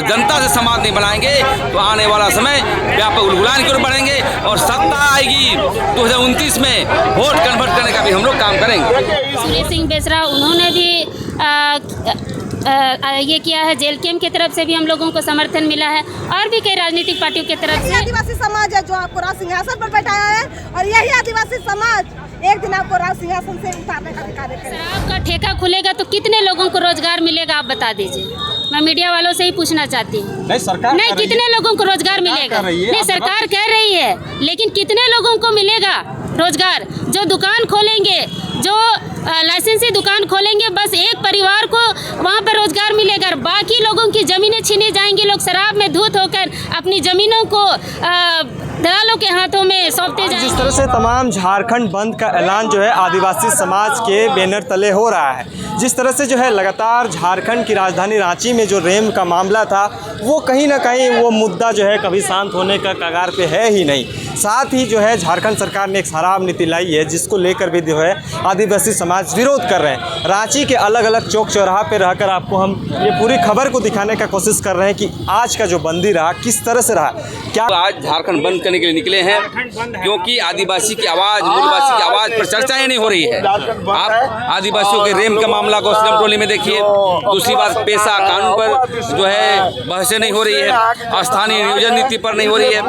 जनता से समाज नहीं बनाएंगे तो आने वाला समय व्यापक उलगुलान की ओर बढ़ेंगे और सत्ता आएगी 2029 में वोट कन्वर्ट करने का भी हम लोग काम करेंगे। सुरेश सिंह बेसरा उन्होंने भी ये किया है। जेल कैंप की तरफ से भी हम लोगों को समर्थन मिला है और भी कई राजनीतिक पार्टियों की तरफ से। आदिवासी समाज है जो आपको राज सिंहासन पर बैठाया है और यही आदिवासी समाज एक दिन आपको राज सिंहासन से उतारने का कार्य करेगा। शराब का ठेका खुलेगा तो कितने लोगों को रोजगार मिलेगा, आप बता दीजिए। मैं मीडिया वालों से ही पूछना चाहती हूँ। नहीं, सरकार नहीं, कितने लोगों को रोजगार मिलेगा? नहीं, सरकार कह रही है, लेकिन कितने लोगों को मिलेगा रोजगार? जो दुकान खोलेंगे, जो लाइसेंसी दुकान खोलेंगे, बस एक परिवार को वहाँ पर रोजगार मिलेगा। बाकी लोगों की जमीनें छीने जाएंगी। लोग शराब में धूत होकर अपनी जमीनों को दलालों के हाथों में सौंपते जाएंगे। जिस तरह से तमाम झारखंड बंद का ऐलान जो है आदिवासी समाज के बैनर तले हो रहा है, जिस तरह से जो है लगातार झारखंड की राजधानी रांची में जो रेम का मामला था वो कहीं ना कहीं वो मुद्दा जो है कभी शांत होने का कगार पे है ही नहीं। साथ ही जो है झारखंड सरकार ने एक शराब नीति लाई है जिसको लेकर भी जो है आदिवासी समाज विरोध कर रहे हैं। रांची के अलग अलग चौक चौराहा पे रहकर आपको हम ये पूरी खबर को दिखाने का कोशिश कर रहे हैं कि आज का जो बंदी रहा किस तरह से रहा। क्या आज झारखंड बंद करने के लिए निकले हैं क्योंकि आदिवासी की आवाज़, मूलवासी की आवाज़ पर चर्चाएं नहीं हो रही है। आप आदिवासियों के रेम का मामला को स्लम टोली में देखिए। दूसरी बात, पेशा कानून पर जो है बहसें नहीं हो रही है, स्थानीय नियोजन नीति पर नहीं हो रही है।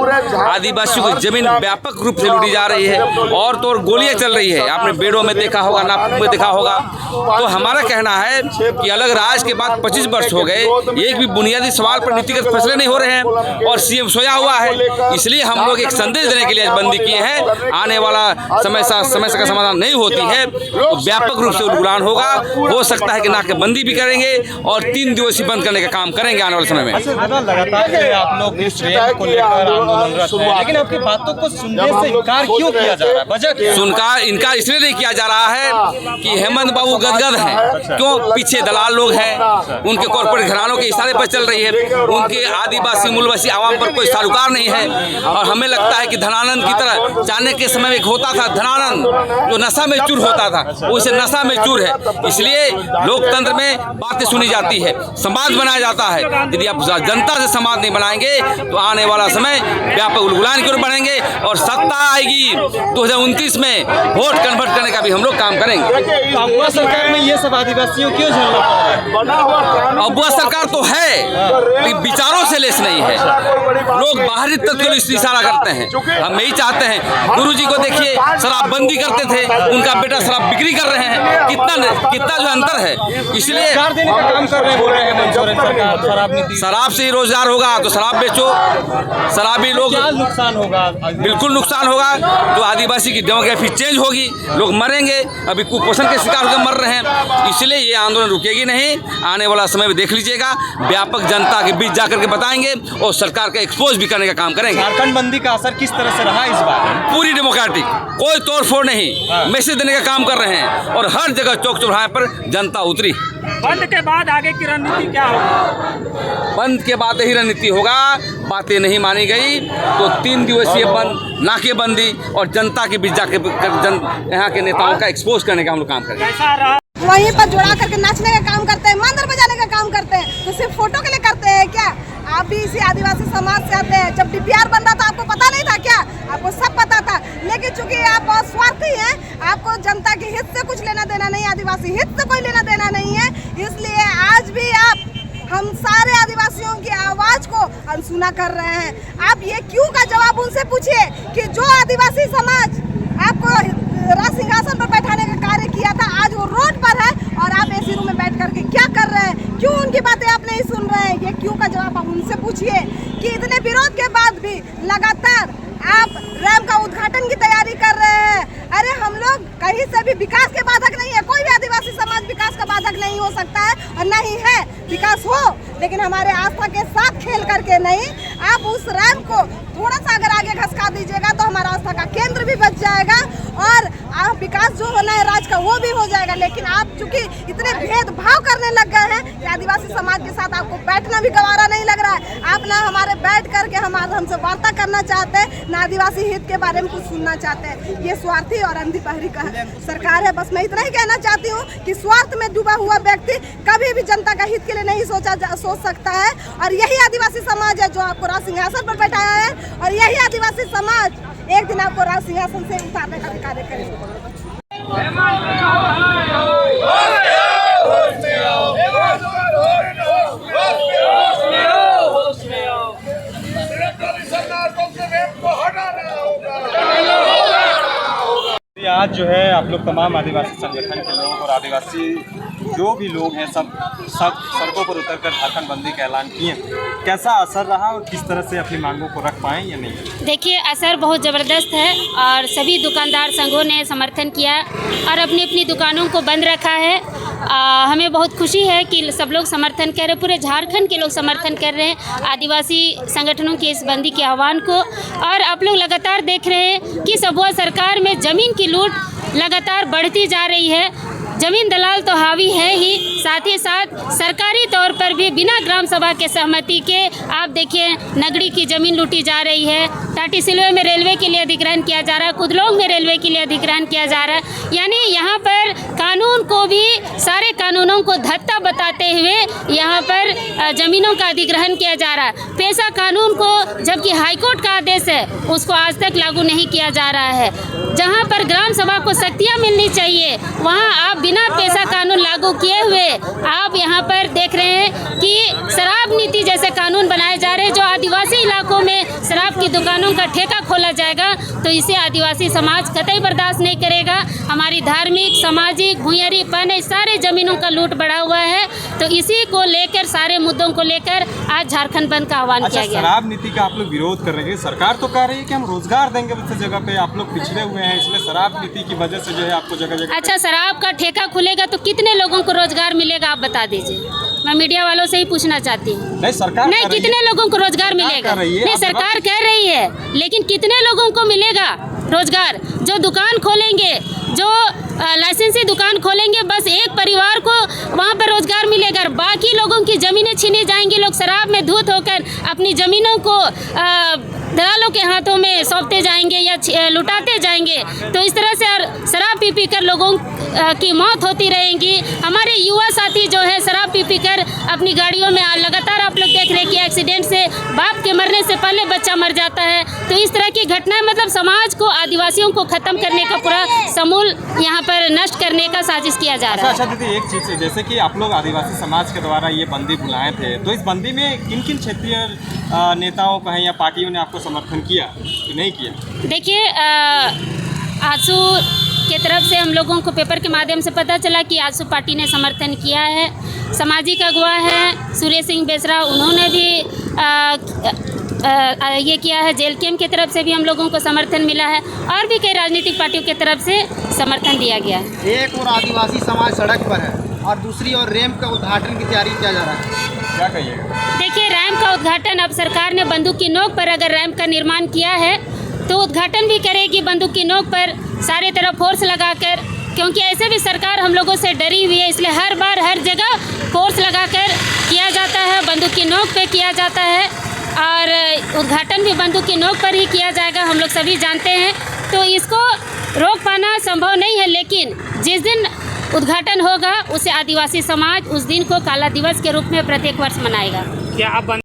आदिवासियों की जमीन व्यापक रूप से लूटी जा रही है और तो और गोलियां चल रही है। आपने बेड़ों में देखा होगा, नागपुर में देखा होगा। तो हमारा कहना है कि अलग राज्य के बाद 25 वर्ष हो गए, एक भी बुनियादी सवाल पर नीतिगत फैसले नहीं हो रहे हैं और सीएम सोया हुआ है। इसलिए हम लोग एक संदेश देने के लिए बंदी किए हैं। आने वाला समस्या का समाधान नहीं होती है तो व्यापक रूप से उलगुलान होगा। हो सकता है कि नाकेबंदी भी करेंगे और 3 दिवसीय बंद करने का काम करेंगे आने वाले समय में। लगातार आप लोग इस रेम को लेकर आंदोलनरत हैं, लेकिन आपकी बातों को सुनने से इनकार क्यों किया जा रहा है? वजह क्या? सुनकर इनकार इसलिए नहीं किया जा रहा है कि हेमंत बाबू गदगद हैं। क्यों? पीछे दलाल लोग हैं, उनके कॉर्पोरेट घरानों के इशारे पर चल रही है। उनके आदिवासी मूलवासी आवाम पर कोई सारूकार नहीं है। और हमें लगता है कि धनानंद की तरह जाने के समय में एक होता था धनानंद जो नशा में चूर होता था, वो इसे नशा में चूर है। इसलिए लोकतंत्र में बातें सुनी जाती है, समाज बनाया जाता है। यदि आप जनता से समाज नहीं बनाएंगे तो आने वाला समय व्यापक उलगुलान की ओर बढ़ेंगे और सत्ता आएगी 2029 में वोट कन्वर्ट करने का भी हम लोग काम करेंगे। अबुआ सरकार में ये सब आदिवासियों क्यों झेलना पड़ रहा है? अबुआ सरकार तो है, लेकिन विचारों से लेस नहीं है। लोग बाहरी तत्व को इशारा करते हैं। हम यही चाहते हैं। गुरुजी को देखिए, शराबबंदी करते थे, उनका बेटा शराब बिक्री कर रहे हैं। कितना जो अंतर है। इसलिए देने का काम कर रहे हैं, बोल रहे हैं सरकार शराब नीति। शराब से ही रोजगार होगा तो शराब बेचो। शराबी लोग नुकसान होगा, बिल्कुल नुकसान होगा। तो आदिवासी की डेमोग्राफी चेंज होगी, लोग मरेंगे। अभी कुपोषण के शिकार होकर मर रहे हैं। इसलिए ये आंदोलन रुकेगी नहीं। आने वाला समय में देख लीजिएगा, व्यापक जनता के बीच जाकर के बताएंगे और सरकार का एक्सपोज भी करने का काम करेंगे। झारखंड बंदी का असर किस तरह से रहा इस बार? पूरी डेमोक्रेटिक, कोई तोड़ फोड़ नहीं, मैसेज देने का काम कर रहे हैं और हर जगह चौक चौराहे पर जनता उतरी। बंद के बाद आगे की रणनीति क्या होगी? बंद के बाद ही रणनीति होगा। बातें नहीं मानी गई तो 3 दिवसीय बंद, नाकेबंदी और जनता के बीच जाके यहाँ के नेताओं का एक्सपोज करने का हम लोग काम करेंगे। वहीं पर जुड़ा करके नाचने का काम करते हैं, मांदर बजाने का काम करते हैं, तो सिर्फ फोटो के लिए करते हैं क्या? आप भी इसी आदिवासी समाज से आते हैं। जब डीपीआर बन रहा था आपको पता नहीं था क्या? आपको सब पता था, लेकिन चूंकि आप बहुत स्वार्थी हैं, आपको जनता के हित से कुछ लेना देना नहीं, आदिवासी हित से कोई लेना देना नहीं है। इसलिए आज भी आप हम सारे आदिवासियों की आवाज को अनसुना कर रहे हैं। आप ये क्यों का जवाब उनसे पूछिए कि जो आदिवासी समाज आपको राज सिंहासन पर बैठाने का कार्य किया था, आज वो रोड पर है और आप एसी रूम में बैठ करके क्या कर रहे हैं? क्यों उनकी बातें आप नहीं सुन रहे हैं? ये क्यों का जवाब आप उनसे पूछिए कि इतने विरोध के बाद भी लगातार आप रैम का उद्घाटन की तैयारी कर रहे हैं। अरे हम लोग कहीं से भी विकास के बाधक नहीं है, कोई भी आदिवासी समाज विकास का बाधक नहीं हो सकता है और नहीं है। विकास हो, लेकिन हमारे आस्था के साथ खेल करके नहीं। आप उस रैम को थोड़ा सा अगर आगे घसका दीजिएगा तो हमारा आस्था का केंद्र भी बच जाएगा और आप विकास जो होना है राज्य का वो भी हो जाएगा। लेकिन आप चूंकि इतने भेदभाव करने लग गए हैं कि आदिवासी समाज के साथ आपको बैठना भी गवारा नहीं लग रहा है। आप ना हमारे बैठ करके हमसे वार्ता करना चाहते हैं, ना आदिवासी हित के बारे में कुछ सुनना चाहते हैं। ये स्वार्थी और अंधी बहरी का सरकार है। बस मैं इतना ही कहना चाहती हूँ कि स्वार्थ में डूबा हुआ व्यक्ति कभी भी जनता का हित के लिए नहीं सोच सकता है। और यही आदिवासी समाज है जो आपको राज सिंहासन पर बैठाया है, और यही आदिवासी समाज एक दिन आपको राज सिंहासन से उतारने का भी कार्य करेगा। आज जो है आप लोग तमाम आदिवासी संगठन के लोग और आदिवासी जो भी लोग हैं सब सड़कों पर उतरकर झारखंड बंदी का ऐलान किए। कैसा असर रहा और किस तरह से अपनी मांगों को रख पाएं या नहीं? देखिए, असर बहुत ज़बरदस्त है और सभी दुकानदार संघों ने समर्थन किया और अपनी अपनी दुकानों को बंद रखा है। हमें बहुत खुशी है कि सब लोग समर्थन कर रहे हैं, पूरे झारखंड के लोग समर्थन कर रहे हैं आदिवासी संगठनों के इस बंदी के आह्वान को। और आप लोग लगातार देख रहे हैं कि सबुआ सरकार में ज़मीन की लूट लगातार बढ़ती जा रही है। ज़मीन दलाल तो हावी है ही, साथ ही साथ सरकारी तौर पर भी बिना ग्राम सभा के सहमति के आप देखिए नगड़ी की ज़मीन लूटी जा रही है। टाटीसिलवे में रेलवे के लिए अधिग्रहण किया जा रहा है, कुदलोंग में रेलवे के लिए अधिग्रहण किया जा रहा है। यानी यहाँ पर कानून को भी सारे कानूनों को धत्ता बताते हुए यहाँ पर ज़मीनों का अधिग्रहण किया जा रहा है। पेशा कानून को, जबकि हाईकोर्ट का आदेश है, उसको आज तक लागू नहीं किया जा रहा है। जहाँ पर ग्राम सभा को शक्तियाँ मिलनी चाहिए, वहाँ आप बिना पेशा कानून लागू किए हुए आप यहाँ पर देख रहे हैं कि शराब नीति जैसे कानून बनाए जा रहे हैं, जो आदिवासी इलाकों में शराब की दुकानों का ठेका खोला जाएगा, तो इसे आदिवासी समाज कतई बर्दाश्त नहीं करेगा। हमारी धार्मिक, सामाजिक, भूंयरीपन, सारे ज़मीनों का लूट बढ़ा हुआ है। तो इसी को लेकर, सारे मुद्दों को लेकर आज झारखंड बंद का आह्वान किया गया। शराब नीति का आप लोग विरोध कर रहे हैं, सरकार तो कह रही है कि हम रोजगार देंगे उस जगह पे, आप लोग पिछड़े हुए हैं, इसलिए शराब नीति की वजह से जो है आपको जगह जगह। अच्छा, शराब का ठेका खुलेगा तो कितने लोगों को रोजगार मिलेगा, आप बता दीजिए। मैं मीडिया वालों से ही पूछना चाहती हूँ। नहीं, सरकार नहीं, कितने लोगों को रोजगार मिलेगा? नहीं, सरकार कह रही है, लेकिन कितने लोगों को मिलेगा रोजगार? जो दुकान खोलेंगे, जो लाइसेंसी दुकान खोलेंगे, बस एक परिवार को वहाँ पर रोजगार मिलेगा। बाकी लोगों की ज़मीनें छीनी जाएंगी। लोग शराब में धूत होकर अपनी ज़मीनों को दलालों के हाथों में सौंपते जाएंगे या लुटाते जाएंगे। तो इस तरह से शराब पी पी कर लोगों की मौत होती रहेंगी। हमारे युवा साथी जो है शराब पी पी कर अपनी गाड़ियों में लगातार आप लोग देख रहे हैं कि एक्सीडेंट से बाप के मरने से पहले बच्चा मर जाता है। तो इस तरह की घटनाएं, मतलब समाज को, आदिवासियों को ख़त्म करने का पूरा समूल यहाँ पर नष्ट करने का साजिश किया जा रहा है। अच्छा दीदी, एक चीज़ से, जैसे कि आप लोग आदिवासी समाज के द्वारा ये बंदी बुलाए थे, तो इस बंदी में किन किन क्षेत्रीय नेताओं का है या पार्टियों ने आपको समर्थन किया कि नहीं किया? देखिए, आजसू के तरफ से हम लोगों को पेपर के माध्यम से पता चला कि आजसू पार्टी ने समर्थन किया है। सामाजिक अगुवा है सुरेश सिंह बेसरा, उन्होंने भी ये किया है। जेल कैम्प की तरफ से भी हम लोगों को समर्थन मिला है और भी कई राजनीतिक पार्टियों की तरफ से समर्थन दिया गया है। एक और आदिवासी समाज सड़क पर है और दूसरी ओर रैंप का उद्घाटन की तैयारी किया जा रहा है, क्या कहिएगा? देखिए, रैंप का उद्घाटन, अब सरकार ने बंदूक की नोक पर अगर रैंप का निर्माण किया है तो उद्घाटन भी करेगी बंदूक की नोक पर, सारे तरफ फोर्स लगाकर, क्योंकि ऐसे भी सरकार हम लोगों से डरी हुई है। इसलिए हर बार हर जगह फोर्स लगाकर किया जाता है, बंदूक की नोक पे किया जाता है और उद्घाटन भी बंदूक की नोक पर ही किया जाएगा, हम लोग सभी जानते हैं। तो इसको रोक पाना संभव नहीं है, लेकिन जिस दिन उद्घाटन होगा उसे आदिवासी समाज उस दिन को काला दिवस के रूप में प्रत्येक वर्ष मनाएगा। क्या आप